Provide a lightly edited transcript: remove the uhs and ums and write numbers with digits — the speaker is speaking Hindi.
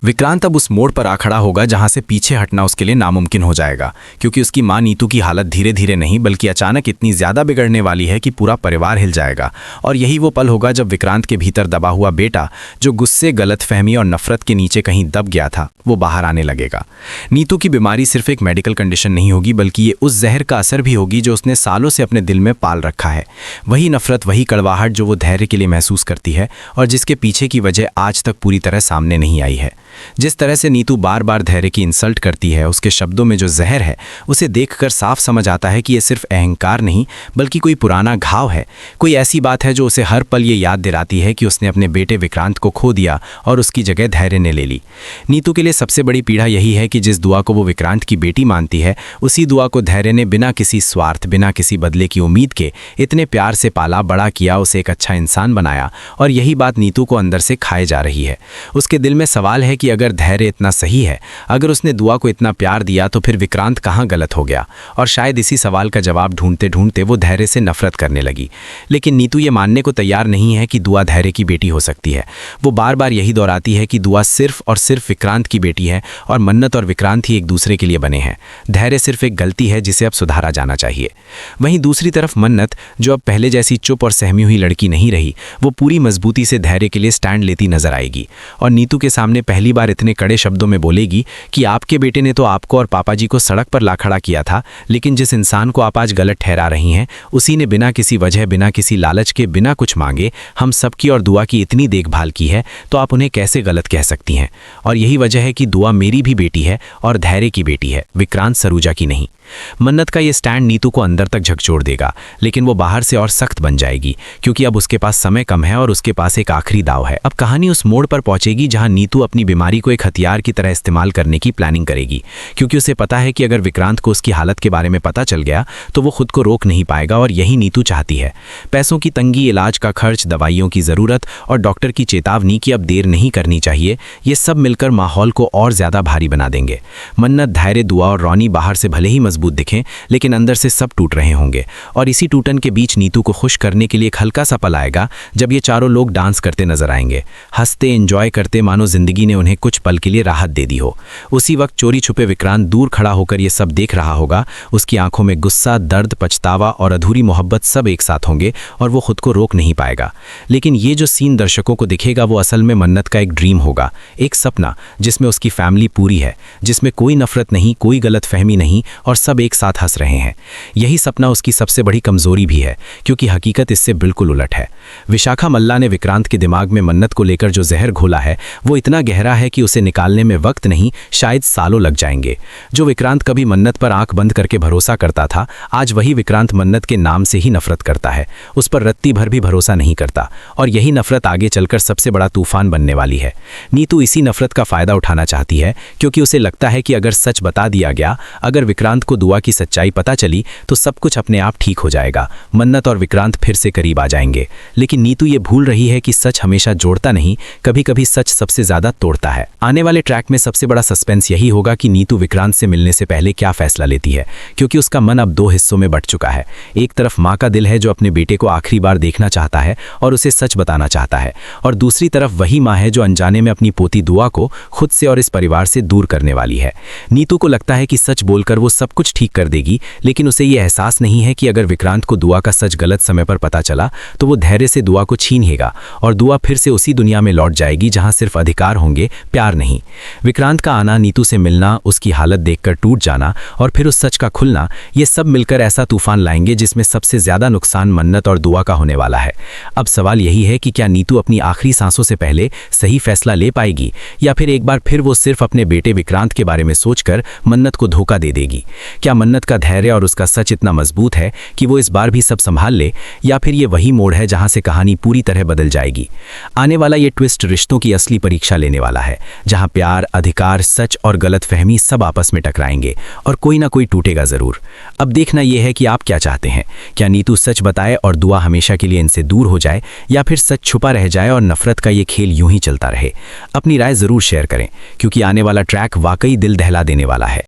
विक्रांत अब उस मोड़ पर आ खड़ा होगा जहां से पीछे हटना उसके लिए नामुमकिन हो जाएगा, क्योंकि उसकी मां नीतू की हालत धीरे धीरे नहीं बल्कि अचानक इतनी ज्यादा बिगड़ने वाली है कि पूरा परिवार हिल जाएगा। और यही वो पल होगा जब विक्रांत के भीतर दबा हुआ बेटा, जो गुस्से, गलतफहमी और नफरत के नीचे कहीं दब गया था, वो बाहर आने लगेगा। नीतू की बीमारी सिर्फ एक मेडिकल कंडीशन नहीं होगी, बल्कि ये उस जहर का असर भी होगी जो उसने सालों से अपने दिल में पाल रखा है। वही नफरत, वही कड़वाहट जो वो धैर्य के लिए महसूस करती है और जिसके पीछे की वजह आज तक पूरी तरह सामने नहीं आई है। जिस तरह से नीतू बार बार धैर्य की इंसल्ट करती है, उसके शब्दों में जो जहर है, उसे देखकर साफ समझ आता है कि यह सिर्फ अहंकार नहीं बल्कि कोई पुराना घाव है। कोई ऐसी बात है जो उसे हर पल ये याद दिलाती है कि उसने अपने बेटे विक्रांत को खो दिया और उसकी जगह धैर्य ने ले ली। नीतू के लिए सबसे बड़ी पीड़ा यही है कि जिस दुआ को वो विक्रांत की बेटी मानती है, उसी दुआ को धैर्य ने बिना किसी स्वार्थ, बिना किसी बदले की उम्मीद के इतने प्यार से पाला, बड़ा किया, उसे एक अच्छा इंसान बनाया। और यही बात नीतू को अंदर से खाए जा रही है। उसके दिल में सवाल है कि अगर धैर्य इतना सही है, अगर उसने दुआ को इतना प्यार दिया, तो फिर विक्रांत कहाँ गलत हो गया। और शायद इसी सवाल का जवाब ढूंढते ढूंढते वो धैर्य से नफरत करने लगी। लेकिन नीतू ये मानने को तैयार नहीं है कि दुआ धैर्य की बेटी हो सकती है। वो बार बार यही दोहराती है कि दुआ सिर्फ और सिर्फ विक्रांत की बेटी है और मन्नत और विक्रांत ही एक दूसरे के लिए बने हैं। धैर्य सिर्फ एक गलती है जिसे अब सुधारा जाना चाहिए। वहीं दूसरी तरफ मन्नत, जो अब पहले जैसी चुप और सहमी हुई लड़की नहीं रही, वो पूरी मजबूती से धैर्य के लिए स्टैंड लेती नजर आएगी और नीतू के सामने पहली बार इतने कड़े शब्दों में बोलेगी कि आपके बेटे ने तो आपको और पापा जी को सड़क पर ला खड़ा किया था, लेकिन जिस इंसान को आप आज गलत ठहरा रही हैं, उसी ने बिना किसी वजह, बिना किसी लालच के, बिना कुछ मांगे हम सबकी और दुआ की इतनी देखभाल की है, तो आप उन्हें कैसे गलत कह सकती हैं। और यही वजह है कि दुआ मेरी भी बेटी है और धैर्य की बेटी है, विक्रांत सरूजा की नहीं। मन्नत का ये स्टैंड नीतू को अंदर तक झकझोर देगा, लेकिन वो बाहर से और सख्त बन जाएगी, क्योंकि अब उसके पास समय कम है और उसके पास एक आखिरी दाव है। अब कहानी उस मोड़ पर पहुंचेगी जहां नीतू अपनी बीमारी को एक हथियार की तरह इस्तेमाल करने की प्लानिंग करेगी, क्योंकि उसे पता है कि अगर विक्रांत को उसकी हालत के बारे में पता चल गया तो वो खुद को रोक नहीं पाएगा। और यही नीतू चाहती है। पैसों की तंगी, इलाज का खर्च, दवाइयों की ज़रूरत और डॉक्टर की चेतावनी कि अब देर नहीं करनी चाहिए, ये सब मिलकर माहौल को और ज़्यादा भारी बना देंगे। मन्नत, धैर्य, दुआ और रौनी बाहर से भले ही मजबूत दिखें, लेकिन अंदर से सब टूट रहे होंगे। और इसी टूटन के बीच नीतू को खुश करने के लिए एक हल्का सा पल आएगा जब ये चारों लोग डांस करते नजर आएंगे, हंसते, एंजॉय करते, मानो जिंदगी ने उन्हें कुछ पल के लिए राहत दे दी हो। उसी वक्त चोरी छुपे विक्रांत दूर खड़ा होकर ये सब देख रहा होगा। उसकी आंखों में गुस्सा, दर्द, पछतावा और अधूरी मोहब्बत सब एक साथ होंगे और वो खुद को रोक नहीं पाएगा। लेकिन ये जो सीन दर्शकों को दिखेगा, वो असल में मन्नत का एक ड्रीम होगा, एक सपना जिसमें उसकी फैमिली पूरी है, जिसमें कोई नफरत नहीं, कोई गलतफहमी नहीं और सब एक साथ हंस रहे हैं। यही सपना उसकी सबसे बड़ी कमजोरी भी है, क्योंकि हकीकत इससे बिल्कुल उलट है। विशाखा मल्ला ने विक्रांत के दिमाग में मन्नत को लेकर जो जहर घोला है, वो इतना गहरा है कि उसे निकालने में वक्त नहीं, शायद सालों लग जाएंगे। जो विक्रांत कभी मन्नत पर आंख बंद करके भरोसा करता था, आज वही विक्रांत मन्नत के नाम से ही नफरत करता है, उस पर रत्ती भर भी भरोसा नहीं करता। और यही नफरत आगे चलकर सबसे बड़ा तूफान बनने वाली है। नीतू इसी नफरत का फायदा उठाना चाहती है, क्योंकि उसे लगता है कि अगर सच बता दिया गया, अगर विक्रांत को दुआ की सच्चाई पता चली, तो सब कुछ अपने आप ठीक हो जाएगा। मन्नत और विक्रांत फिर से करीब आ जाएंगे। लेकिन नीतू ये भूल रही है कि सच हमेशा जोड़ता नहीं, कभी कभी सच सबसे ज्यादा तोड़ता है। आने वाले ट्रैक में सबसे बड़ा सस्पेंस यही होगा कि नीतू विक्रांत से मिलने से पहले क्या फैसला लेती है, क्योंकि उसका मन अब दो हिस्सों में बंट चुका है। एक तरफ माँ का दिल है जो अपने बेटे को आखिरी बार देखना चाहता है और उसे सच बताना चाहता है, और दूसरी तरफ वही माँ है जो अनजाने में अपनी पोती दुआ को खुद से और इस परिवार से दूर करने वाली है। नीतू को लगता है कि सच बोलकर वो सब कुछ ठीक कर देगी, लेकिन उसे ये एहसास नहीं है कि अगर विक्रांत को दुआ का सच गलत समय पर पता चला, तो वो धैर्य से दुआ को छीनेगा और दुआ फिर से उसी दुनिया में लौट जाएगी जहां सिर्फ अधिकार होंगे, प्यार नहीं। विक्रांत का आना, नीतू से मिलना, उसकी हालत देखकर टूट जाना और फिर उस सच का खुलना, ये सब मिलकर ऐसा तूफान लाएंगे जिसमें सबसे ज्यादा नुकसान मन्नत और दुआ का होने वाला है। अब सवाल यही है कि क्या नीतू अपनी आखिरी सांसों से पहले सही फैसला ले पाएगी, या फिर एक बार फिर वो सिर्फ अपने बेटे विक्रांत के बारे में सोचकर मन्नत को धोखा दे देगी। क्या मन्नत का धैर्य और उसका सच इतना मजबूत है कि वो इस बार भी सब संभाल ले, या फिर ये वही मोड़ है जहां से कहानी पूरी तरह बदल जाएगी। आने वाला ये ट्विस्ट रिश्तों की असली परीक्षा लेने वाला है, जहां प्यार, अधिकार, सच और गलतफहमी सब आपस में टकराएंगे और कोई ना कोई टूटेगा जरूर। अब देखना यह है कि आप क्या चाहते हैं। क्या नीतू सच बताए और दुआ हमेशा के लिए इनसे दूर हो जाए, या फिर सच छुपा रह जाए और नफरत का ये खेल यूं ही चलता रहे। अपनी राय जरूर शेयर करें, क्योंकि आने वाला ट्रैक वाकई दिल दहला देने वाला है।